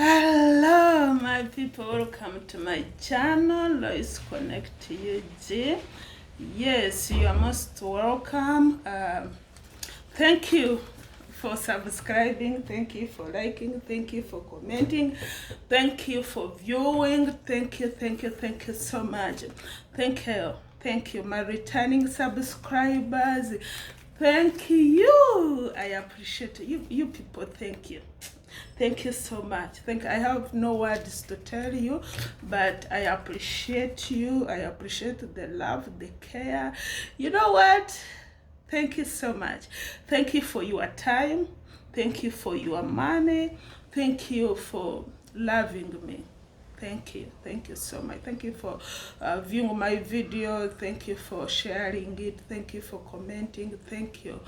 Hello my people, welcome to my channel Lois Connect UG. Yes, you are most welcome. Thank you for subscribing, thank you for liking, thank you for commenting, thank you for viewing, thank you so much. Thank you my returning subscribers. Thank you, I appreciate you people. Thank you so much. I have no words to tell you, but I appreciate you. I appreciate the love, the care. You know what? Thank you so much. Thank you for your time. Thank you for your money. Thank you for loving me. Thank you so much. Thank you for viewing my video. Thank you for sharing it. Thank you for commenting. Thank you.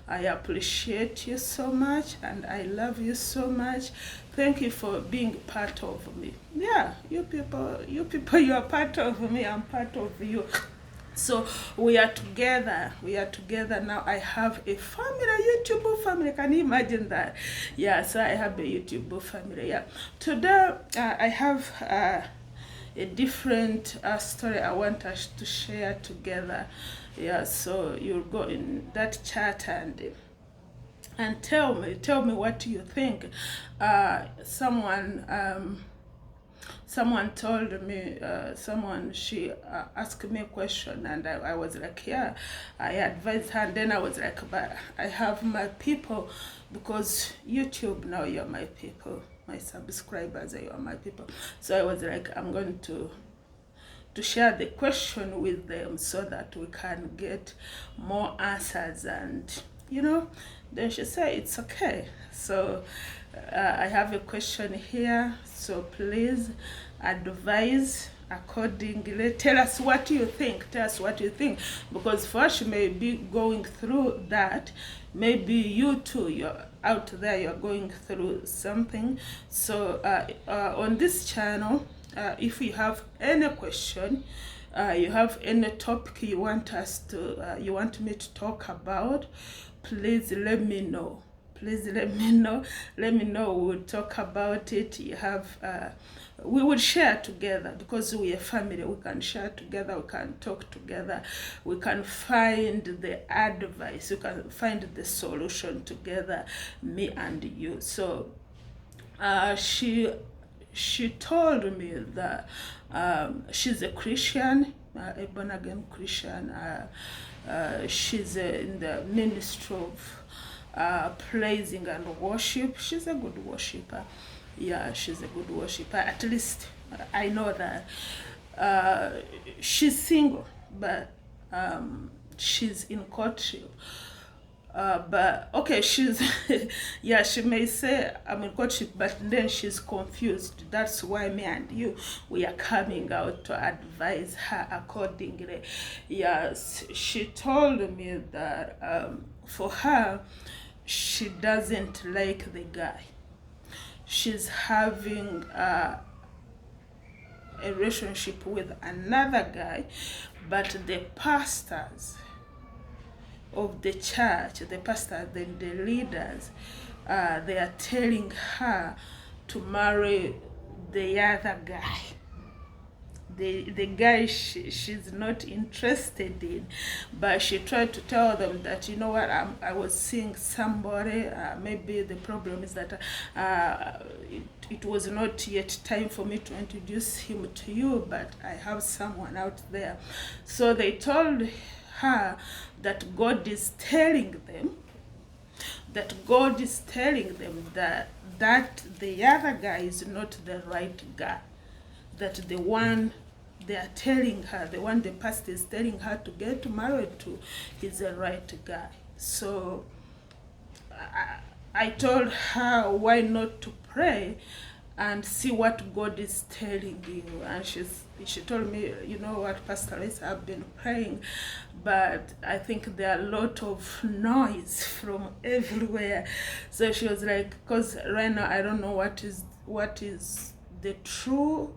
I appreciate you so much and I love you so much. Thank you for being part of me. Yeah, you people, you are part of me. I'm part of you. So we are together now. I have a family, a YouTube family. Can you imagine that? Yeah, so I have a YouTube family. Yeah, today I have a different story I want us to share together. Yeah, so you'll go in that chat and tell me what you think. Someone told me, she asked me a question, and I was like, yeah, I advised her, and then I was like, but I have my people, because YouTube now, you're my people, my subscribers, you are my people. So I was like, I'm going to share the question with them so that we can get more answers, and then she said it's okay. So I have a question here, so please advise accordingly. Tell us what you think, because first you may be going through that, maybe you too, you're out there, you're going through something. So on this channel, if you have any question, you have any topic you want me to talk about, please let me know. Let me know. We'll talk about it. We will share together, because we are family. We can share together, we can talk together, we can find the advice, we can find the solution together, me and you. So she told me that she's a Christian, a born again Christian. She's in the ministry of praising and worship. She's a good worshiper. Yeah, she's a good worshiper. At least I know that. She's single, but she's in courtship. But okay, she's yeah, she may say I'm in courtship, but then she's confused. That's why me and you, we are coming out to advise her accordingly. Yes, she told me that for her, she doesn't like the guy. She's having a relationship with another guy, but the pastors of the church, the leaders, they are telling her to marry the other guy. The guy she's not interested in, but she tried to tell them that, you know what, I was seeing somebody, maybe the problem is that it was not yet time for me to introduce him to you, but I have someone out there. So they told her that God is telling them that the other guy is not the right guy, that the one they are telling her, the one the pastor is telling her to get married to, is the right guy. So I told her, why not to pray and see what God is telling you. And she told me, you know what, Pastor Lisa, I've been praying, but I think there are a lot of noise from everywhere. So she was like, because right now I don't know what is the true,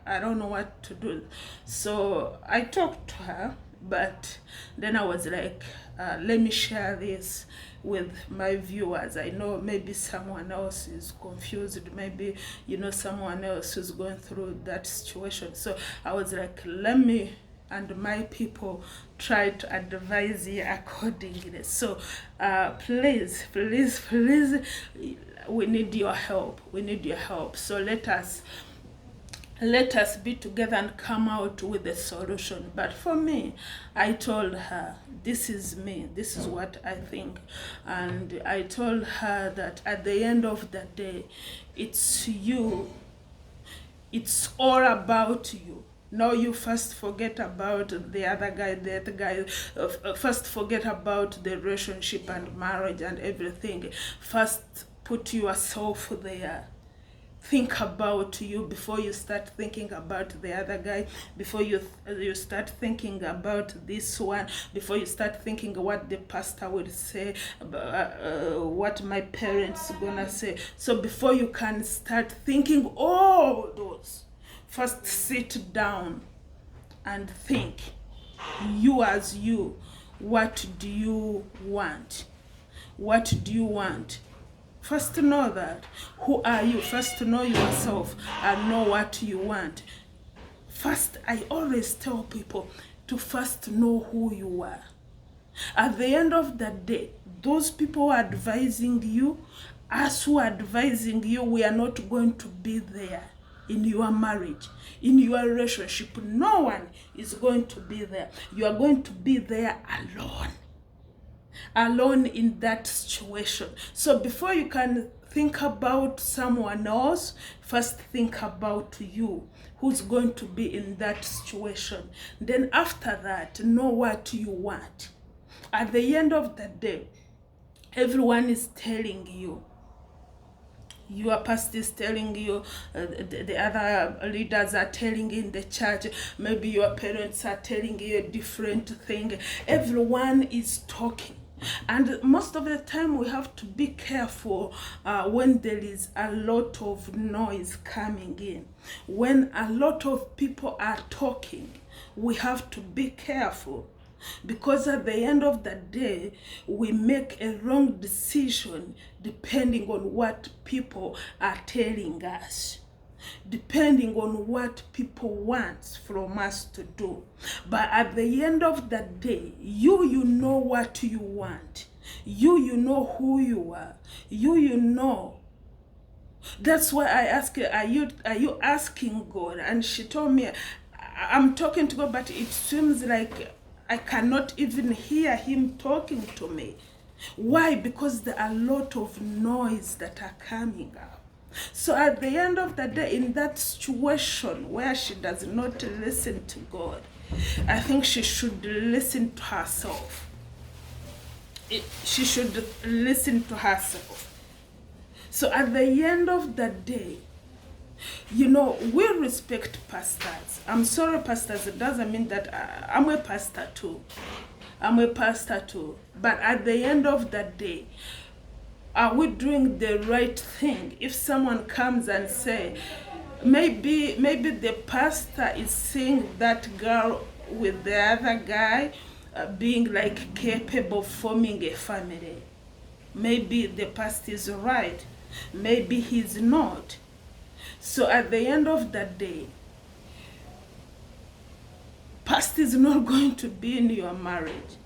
I don't know what to do. So I talked to her But then I was like, let me share this with my viewers. I know maybe someone else is confused, maybe someone else is going through that situation. So I was like, let me and my people try to advise you accordingly. So please, we need your help. So let us be together and come out with a solution. But for me, I told her, this is me, this is what I think. And I told her that at the end of the day, it's you. It's all about you. No, you first forget about the other guy, first forget about the relationship and marriage and everything. First put yourself there. Think about you before you start thinking about the other guy, before you start thinking about this one, before you start thinking what the pastor will say, what my parents gonna say. So before you can start thinking all those, first sit down and think, you as you, what do you want? What do you want? First know that. Who are you? First know yourself and know what you want. First, I always tell people to first know who you are. At the end of the day, those people who are advising you, us who are advising you, we are not going to be there in your marriage, in your relationship. No one is going to be there. You are going to be there alone in that situation. So before you can think about someone else, first think about you, who's going to be in that situation. Then after that, know what you want. At the end of the day, everyone is telling you. Your pastor is telling you, the other leaders are telling you in the church, maybe your parents are telling you a different thing. Everyone is talking. And most of the time we have to be careful when there is a lot of noise coming in. When a lot of people are talking, we have to be careful. Because at the end of the day, we make a wrong decision depending on what people are telling us, depending on what people want from us to do. But at the end of the day, you know what you want. You know who you are. You know. That's why I asked her, are you asking God? And she told me, I'm talking to God, but it seems like I cannot even hear him talking to me. Why? Because there are a lot of noise that are coming up. So at the end of the day, in that situation where she does not listen to God, I think she should listen to herself. She should listen to herself. So at the end of the day, we respect pastors. I'm sorry, pastors, it doesn't mean that I'm a pastor too. But at the end of the day, are we doing the right thing? If someone comes and say, maybe the pastor is seeing that girl with the other guy being like capable of forming a family. Maybe the pastor is right. Maybe he's not. So at the end of the day, pastor is not going to be in your marriage.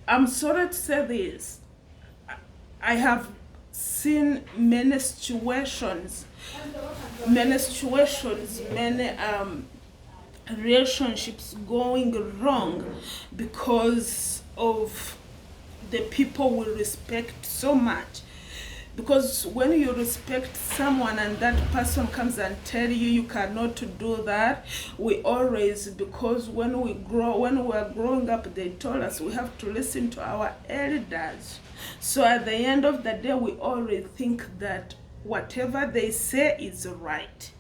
I'm sorry to say this. I have seen many situations, many relationships going wrong because of the people we respect so much. Because when you respect someone and that person comes and tell you cannot do that, we always, because when we were growing up, they told us we have to listen to our elders. So at the end of the day, we always think that whatever they say is right.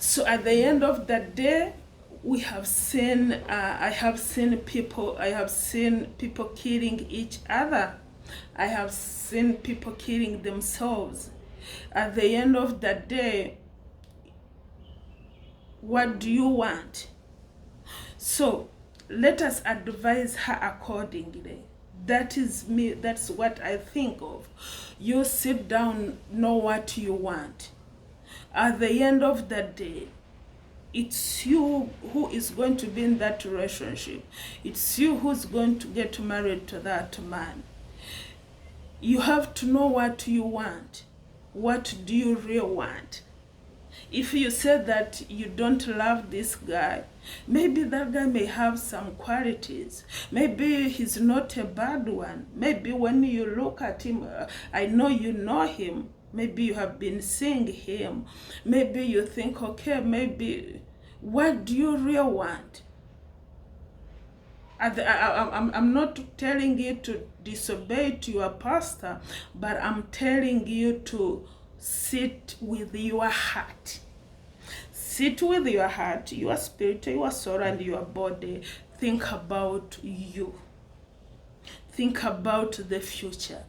So at the end of the day, we have seen, I have seen people killing each other. I have seen people killing themselves. At the end of the day, what do you want? So let us advise her accordingly. That is me. That's what I think of. You sit down, know what you want. At the end of the day, it's you who is going to be in that relationship. It's you who's going to get married to that man. You have to know what you want. What do you really want? If you say that you don't love this guy, maybe that guy may have some qualities. Maybe he's not a bad one. Maybe when you look at him, I know you know him. Maybe you have been seeing him. Maybe you think, okay, maybe, what do you really want? I'm not telling you to disobey to your pastor, but I'm telling you to sit with your heart. Sit with your heart, your spirit, your soul, and your body. Think about you. Think about the future.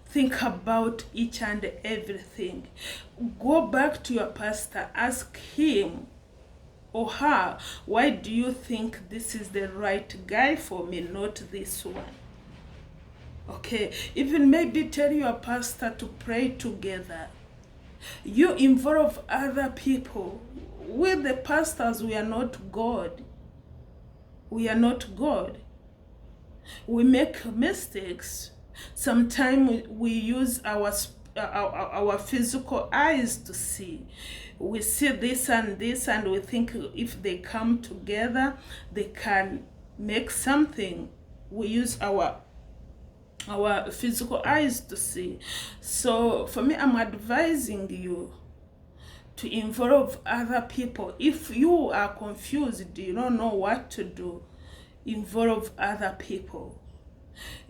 Think about each and everything. Go back to your pastor. Ask him or her, why do you think this is the right guy for me, not this one? Okay, even maybe tell your pastor to pray together. You involve other people. With the pastors, we are not God. We are not God. We make mistakes. Sometimes we use our physical eyes to see. We see this, and we think if they come together, they can make something. We use our physical eyes to see. So for me, I'm advising you to involve other people. If you are confused, you don't know what to do, involve other people.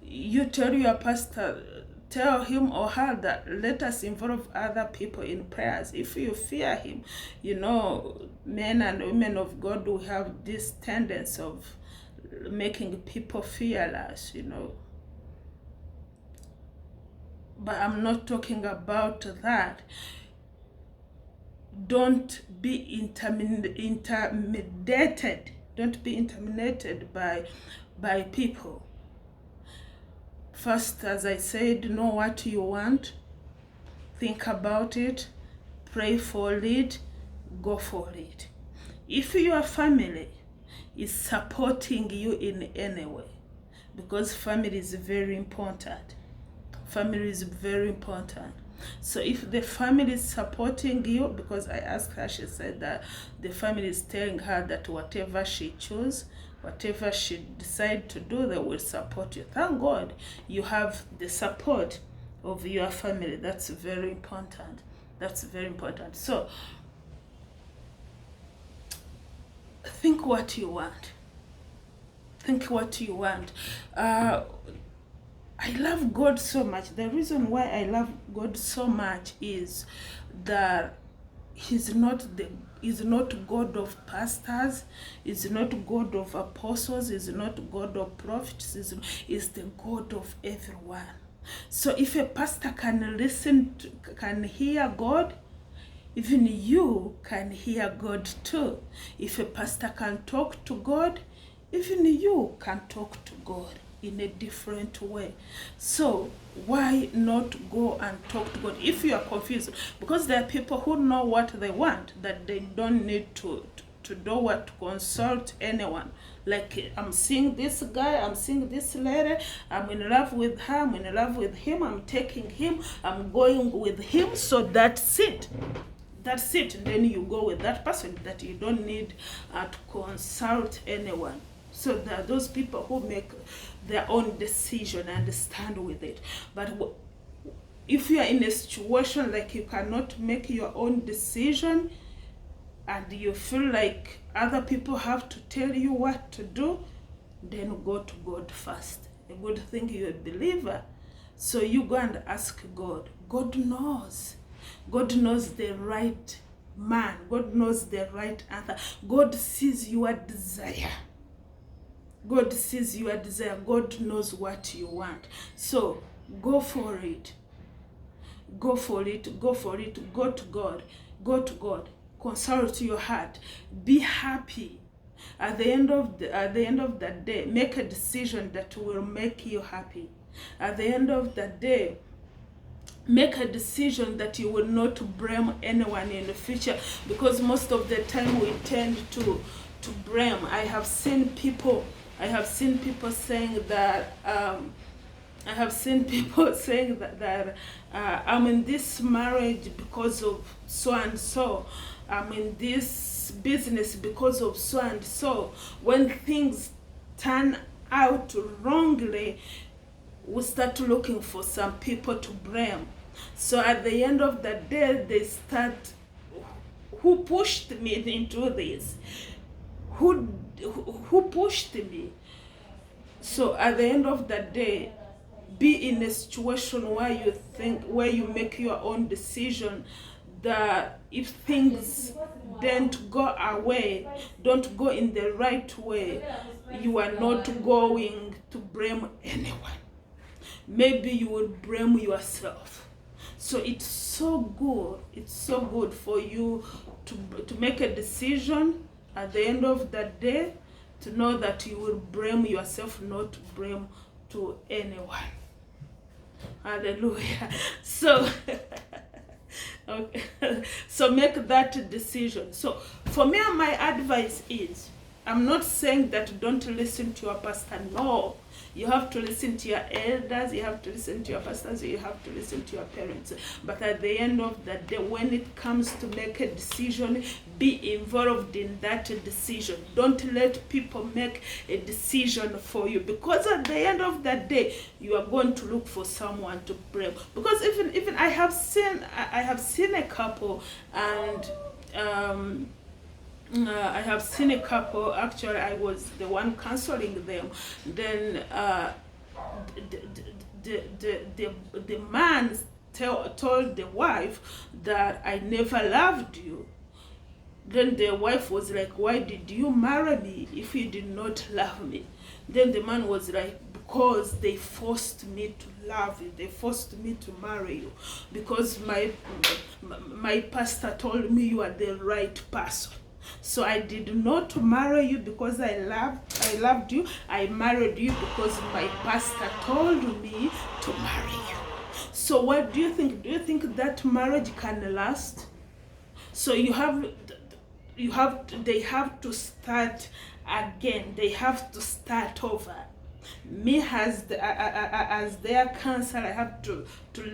You tell your pastor, tell him or her that let us involve other people in prayers. If you fear him, you know, men and women of God will have this tendency of making people fearless, you know. But I'm not talking about that. Don't be intimidated. Don't be intimidated by people. First, as I said, know what you want. Think about it. Pray for it. Go for it. If your family is supporting you in any way, because family is very important. Family is very important. So if the family is supporting you, because I asked her, she said that the family is telling her that whatever she chooses, whatever she decides to do, they will support you. Thank God you have the support of your family. That's very important. That's very important. So think what you want. Think what you want. I love God so much. The reason why I love God so much is that He's not God of pastors, He's not God of apostles, He's not God of prophets, He's the God of everyone. So if a pastor can can hear God, even you can hear God too. If a pastor can talk to God, even you can talk to God in a different way. So why not go and talk to God if you are confused? Because there are people who know what they want, that they don't need to do what, to consult anyone. Like, I'm seeing this guy, I'm seeing this lady, I'm in love with her, I'm in love with him, I'm taking him, I'm going with him, so that's it. That's it. And then you go with that person, that you don't need to consult anyone. So there are those people who make their own decision and stand with it. But if you are in a situation like you cannot make your own decision, and you feel like other people have to tell you what to do, then go to God first. A good thing you're a believer, so you go and ask God. God knows. God knows the right man. God knows the right answer. God sees your desire. God sees your desire. God knows what you want. So go for it. Go for it. Go for it. Go to God. Go to God. Consult your heart. Be happy. At the end of that day, make a decision that will make you happy. At the end of that day, make a decision that you will not blame anyone in the future, because most of the time we tend to blame. I have seen people saying that I'm in this marriage because of so and so. I'm in this business because of so and so. When things turn out wrongly, we start looking for some people to blame. So at the end of the day, they start, who pushed me into this? Who pushed me? So at the end of the day, be in a situation where you make your own decision, that if things don't go in the right way, you are not going to blame anyone. Maybe you will blame yourself. So it's so good for you to make a decision at the end of the day, to know that you will blame yourself, not blame to anyone. Hallelujah. So okay. So make that decision. So for me, my advice is, I'm not saying that don't listen to your pastor. No, you have to listen to your elders, you have to listen to your pastors, you have to listen to your parents. But at the end of the day, when it comes to make a decision, be involved in that decision. Don't let people make a decision for you, because at the end of the day, you are going to look for someone to blame. Because even I have seen a couple, and I have seen a couple. Actually, I was the one counseling them. Then the man told the wife that I never loved you. Then the wife was like, why did you marry me if you did not love me? Then the man was like, because they forced me to love you, they forced me to marry you, because my pastor told me you are the right person. So I did not marry you because I loved you. I married you because my pastor told me to marry you. So what do you think? Do you think that marriage can last? So they have to start again. They have to start over. Me as their counselor, I have to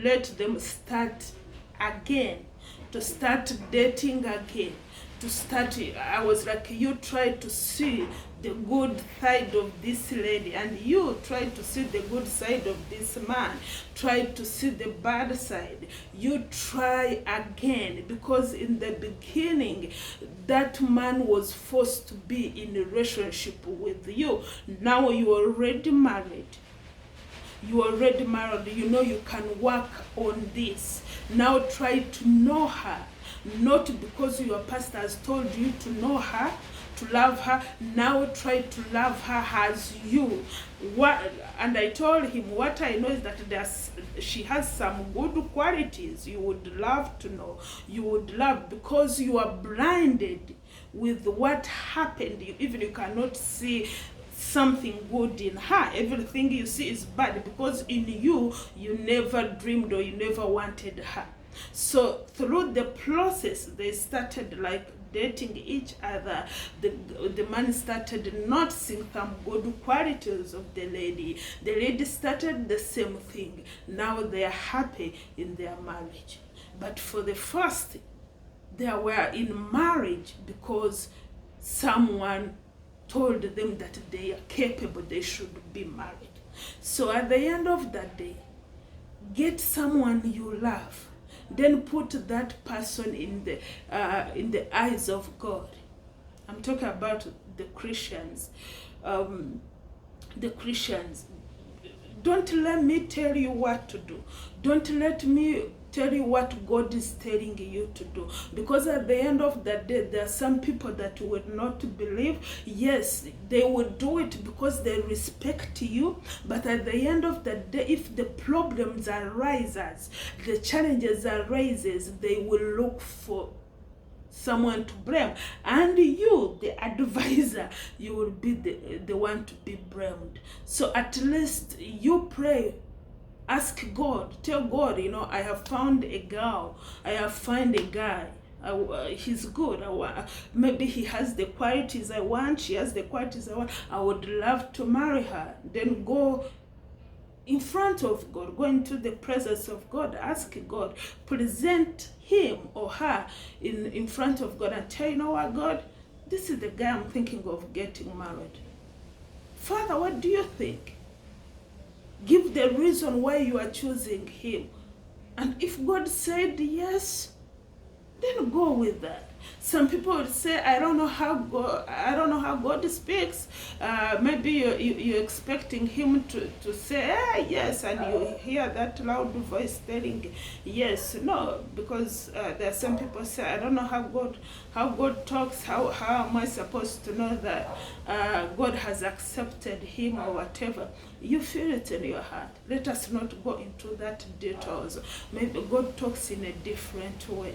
let them start again, to start dating again. I was like, you try to see the good side of this lady, and you try to see the good side of this man. Try to see the bad side. You try again, because in the beginning, that man was forced to be in a relationship with you. Now you are already married. You know you can work on this. Now try to know her. Not because your pastor has told you to know her, to love her. Now try to love her as you. And I told him, what I know is that she has some good qualities you would love to know. You would love, because you are blinded with what happened. You cannot see something good in her. Everything you see is bad, because in you never dreamed or you never wanted her. So through the process, they started like dating each other. The man started noticing some good qualities of the lady. The lady started the same thing. Now they are happy in their marriage. But for the first, they were in marriage because someone told them that they are capable, they should be married. So at the end of that day, get someone you love. Then put that person in the eyes of God. I'm talking about the Christians. The Christians. Don't let me tell you what to do. Don't let me tell you what God is telling you to do. Because at the end of the day, there are some people that would not believe. Yes, they would do it because they respect you. But at the end of the day, if the problems arises, the challenges arises, they will look for someone to blame, and you, the advisor, you will be the one to be blamed. So at least you pray, ask God, tell God, I have found a girl, I have found a guy, he's good, maybe he has the qualities I want, she has the qualities I want, I would love to marry her. Then go in front of God, go into the presence of God, ask God, present him or her in front of God and tell, what, God, this is the guy I'm thinking of getting married. Father, what do you think? Give the reason why you are choosing him. And if God said yes, then go with that. Some people would say, I don't know how God speaks. Maybe you're expecting him to say, yes, and you hear that loud voice telling yes. No, because there are some people say, I don't know how God talks. How am I supposed to know that God has accepted him or whatever? You feel it in your heart. Let us not go into that details. Maybe God talks in a different way.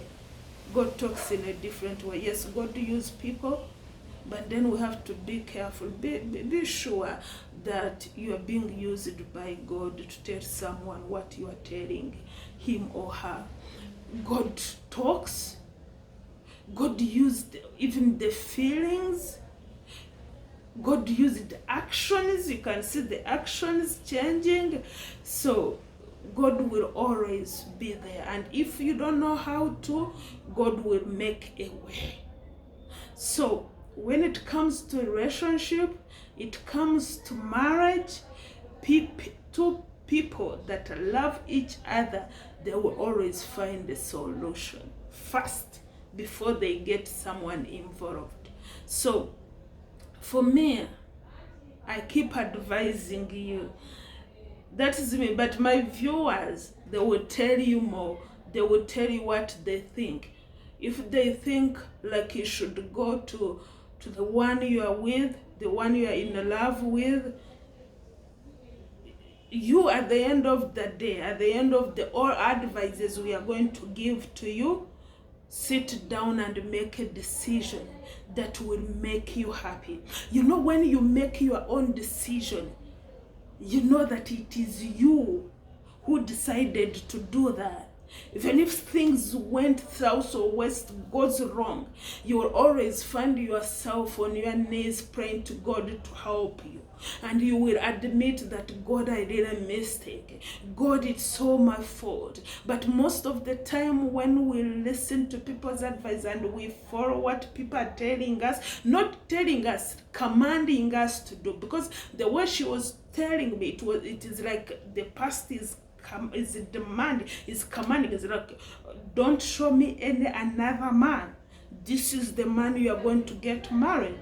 God talks in a different way. Yes, God uses people, but then we have to be careful. Be sure that you are being used by God to tell someone what you are telling him or her. God talks. God used even the feelings. God used the actions. You can see the actions changing. So God will always be there. And if you don't know how to, God will make a way. So when it comes to relationship, it comes to marriage, two people that love each other, they will always find a solution first before they get someone involved. So for me, I keep advising you. That is me, but my viewers, they will tell you more. They will tell you what they think. If they think like you should go to the one you are with, the one you are in love with, you at the end of the day, at the end of all advices we are going to give to you, sit down and make a decision that will make you happy. When you make your own decision, you know that it is you who decided to do that. Even if things went south or west, goes wrong, you will always find yourself on your knees praying to God to help you. And you will admit that, God, I did a mistake. God, it's all my fault. But most of the time when we listen to people's advice and we follow what people are telling us, not telling us, commanding us to do, because the way she was telling me, it is like the past is commanding. It's like, don't show me another man. This is the man you are going to get married.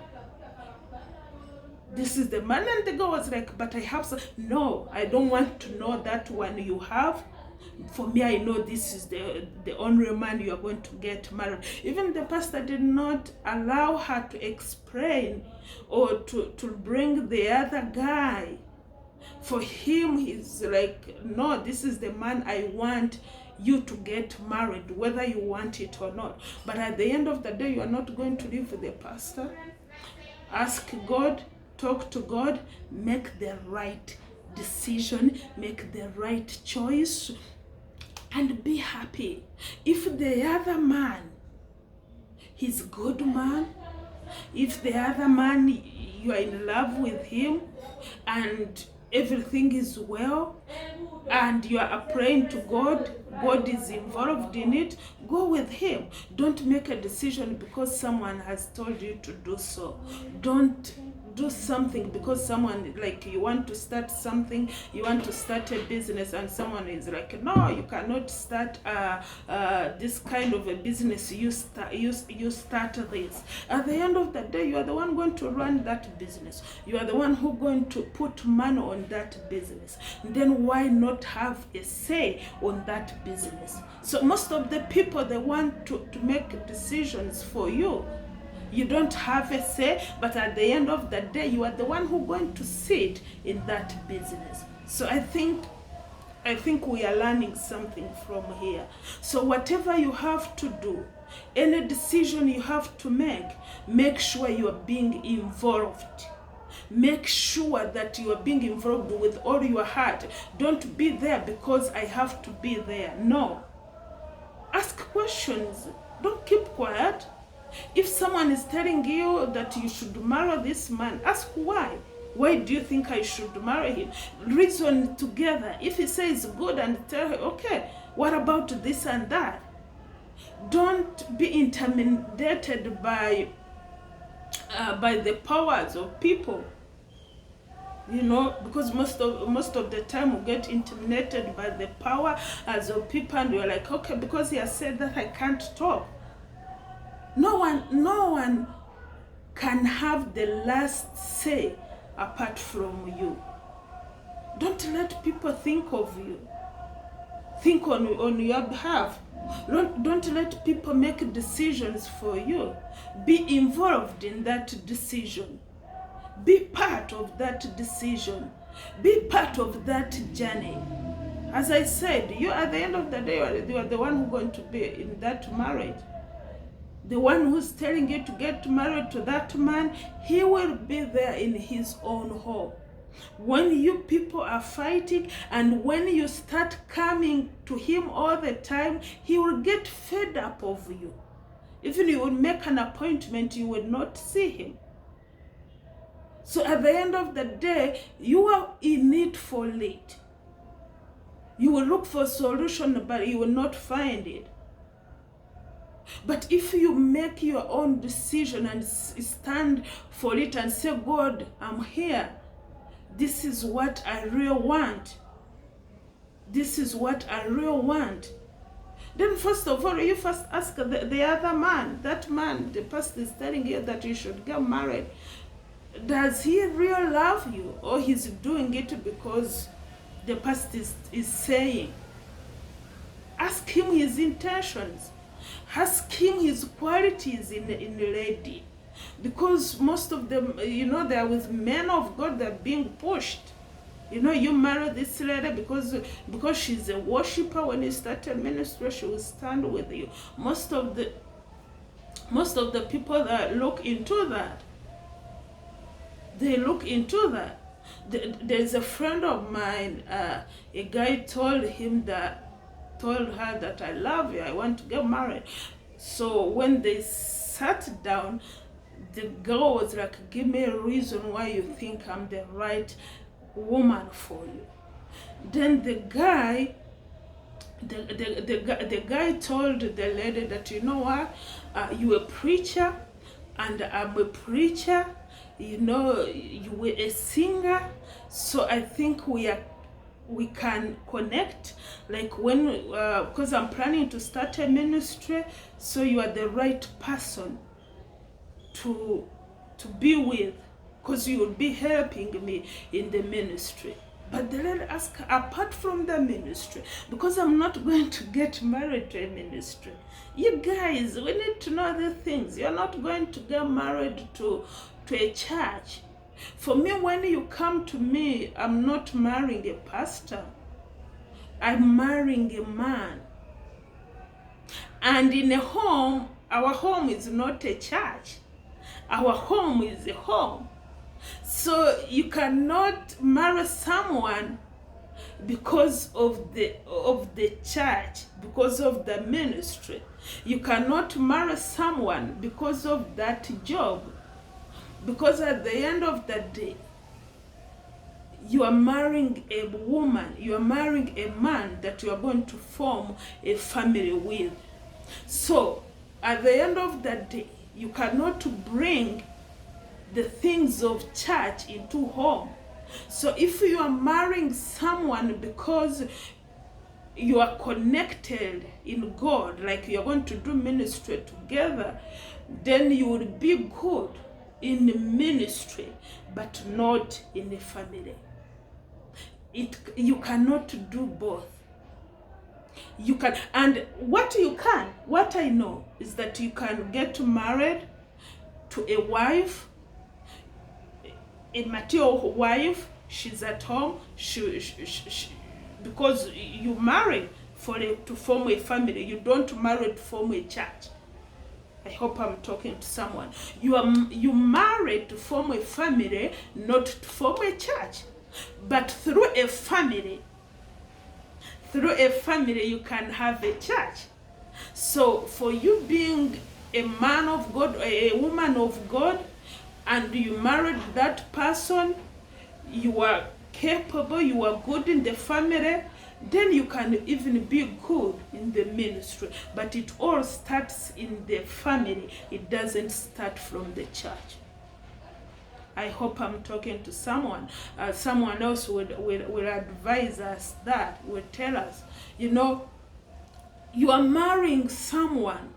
This is the man. And the girl was like, but I have some. No, I don't want to know that one you have. For me, I know this is the only man you are going to get married. Even the pastor did not allow her to explain or to bring the other guy. For him, he's like, no, this is the man I want you to get married, whether you want it or not. But at the end of the day, you are not going to live with the pastor. Ask God, talk to God, make the right decision, make the right choice, and be happy. If the other man, he's a good man, if the other man, you are in love with him, and everything is well, and you are praying to God, God is involved in it, go with him. Don't make a decision because someone has told you to do so. Don't do something because someone, like, you want to start something, you want to start a business, and someone is like, no, you cannot start this kind of a business, you start this. At the end of the day, you are the one going to run that business. You are the one who going to put money on that business. Then why not have a say on that business? So most of the people, they want to make decisions for you. You don't have a say, but at the end of the day, you are the one who's going to sit in that business. So I think we are learning something from here. So whatever you have to do, Any decision you have to make sure you are being involved. Make sure that you are being involved with all your heart. Don't be there because I have to be there. No. Ask questions. Don't keep quiet. If someone is telling you that you should marry this man, ask why. Why do you think I should marry him? Reason together. If he says good, and tell her, okay, what about this and that? Don't be intimidated by the powers of people. You know, because most of the time we get intimidated by the power as of people, and we're like, okay, because he has said that, I can't talk. No one can have the last say apart from you. Don't let people think of you. Think on your behalf. Don't let people make decisions for you. Be involved in that decision. Be part of that decision. Be part of that journey. As I said, you at the end of the day, you are the one who's going to be in that marriage. The one who's telling you to get married to that man, he will be there in his own home. When you people are fighting, and when you start coming to him all the time, he will get fed up of you. Even you will make an appointment, you will not see him. So at the end of the day, you are in it for it. You will look for a solution, but you will not find it. But if you make your own decision and stand for it and say, God, I'm here. This is what I really want. This is what I really want. Then first of all, you first ask the other man. That man, the pastor is telling you that you should get married. Does he really love you, or he's doing it because the pastor is saying? Ask him his intentions. Ask him his qualities in the lady. Because most of them, you know, they are with men of God, they're being pushed. You know, you marry this lady because she's a worshiper. When you start a ministry, she will stand with you. Most of the people that look into that, they look into that. There's a friend of mine, a guy told her that I love you, I want to get married. So when they sat down, the girl was like, give me a reason why you think I'm the right woman for you. Then the guy told the lady that, you know what, you're a preacher and I'm a preacher. You know, you were a singer, so I think we can connect. Like when, because I'm planning to start a ministry, so you are the right person to be with, because you will be helping me in the ministry. But the Lord asked, apart from the ministry, because I'm not going to get married to a ministry. You guys, we need to know the things. You're not going to get married to a church. For me, when you come to me, I'm not marrying a pastor. I'm marrying a man. And in a home, our home is not a church. Our home is a home. So you cannot marry someone because of the church, because of the ministry. You cannot marry someone because of that job. Because at the end of the day, you are marrying a woman, you are marrying a man that you are going to form a family with. So at the end of the day, you cannot bring the things of church into home. So if you are marrying someone because you are connected in God, like you are going to do ministry together, then you will be good in the ministry, but not in the family. You cannot do both. You can, and what I know is that you can get married to a wife, a material wife. She's at home. She because you marry to form a family. You don't marry to form a church. I hope I'm talking to someone. You married to form a family, not to form a church. But through a family you can have a church. So for you being a man of God or a woman of God, and you married that person, you are capable, you are good in the family, then you can even be good in the ministry. But it all starts in the family. It doesn't start from the church. I hope I'm talking to someone. Someone else will advise us that, will tell us, you know, you are marrying someone.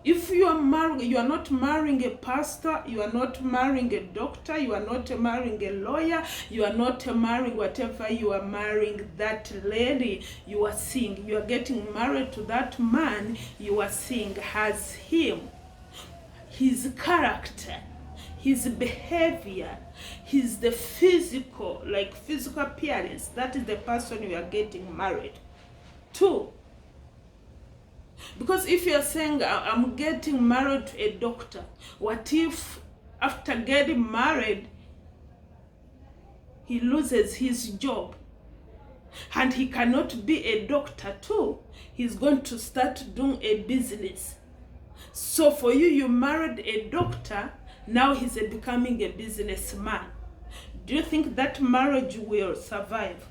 If you are marrying, you are not marrying a pastor, you are not marrying a doctor, you are not marrying a lawyer, you are not marrying whatever, you are marrying that lady you are seeing. You are getting married to that man you are seeing has him, his character, his behavior, the physical, like physical appearance. That is the person you are getting married to. Because if you're saying, I'm getting married to a doctor, what if after getting married, he loses his job? And he cannot be a doctor too. He's going to start doing a business. So for you, you married a doctor, now he's becoming a businessman. Do you think that marriage will survive?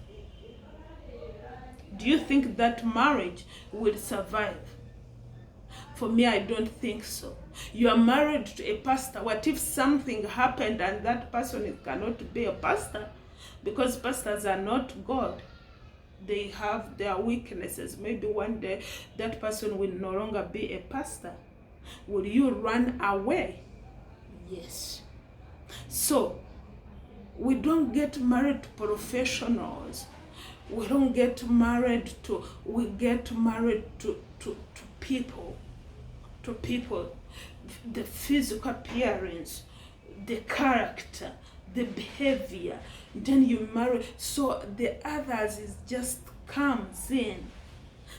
Do you think that marriage will survive? For me, I don't think so. You are married to a pastor. What if something happened and that person cannot be a pastor? Because pastors are not God. They have their weaknesses. Maybe one day that person will no longer be a pastor. Will you run away? Yes. So, we don't get married to professionals. We don't get married to, we get married to people. To people, the physical appearance, the character, the behavior. Then you marry, so the others is just comes in.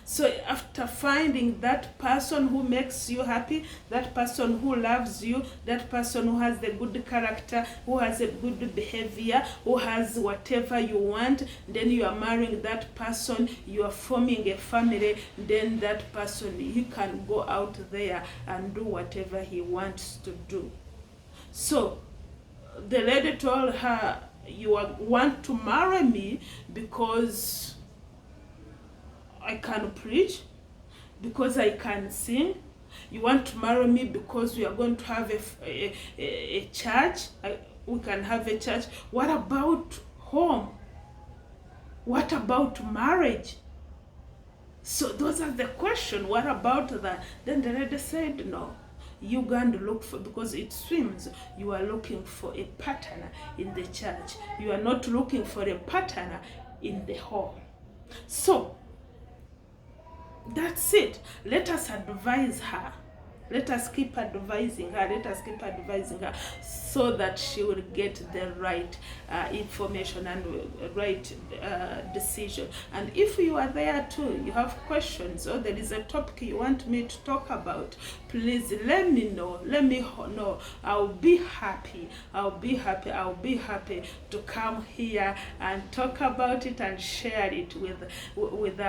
So after finding that person who makes you happy, that person who loves you, that person who has the good character, who has a good behavior, who has whatever you want, then you are marrying that person, you are forming a family, then that person, he can go out there and do whatever he wants to do. So the lady told her, you want to marry me because I can preach, because I can sing. You want to marry me because we are going to have a church. We can have a church. What about home? What about marriage? So those are the questions. What about that? Then the lady said, no. You're going to look for, because it seems you are looking for a partner in the church. You are not looking for a partner in the home. So that's it. Let us advise her. Let us keep advising her. Let us keep advising her so that she will get the right information and right decision. And if you are there too, you have questions, or there is a topic you want me to talk about, please let me know. Let me know. I'll be happy. I'll be happy to come here and talk about it and share it with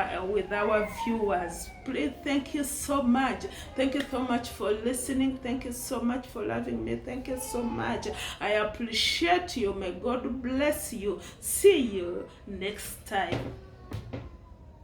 our viewers. Please, thank you so much. Thank you so much for listening. Thank you so much for loving me. Thank you so much. I appreciate you. May God bless you. See you next time.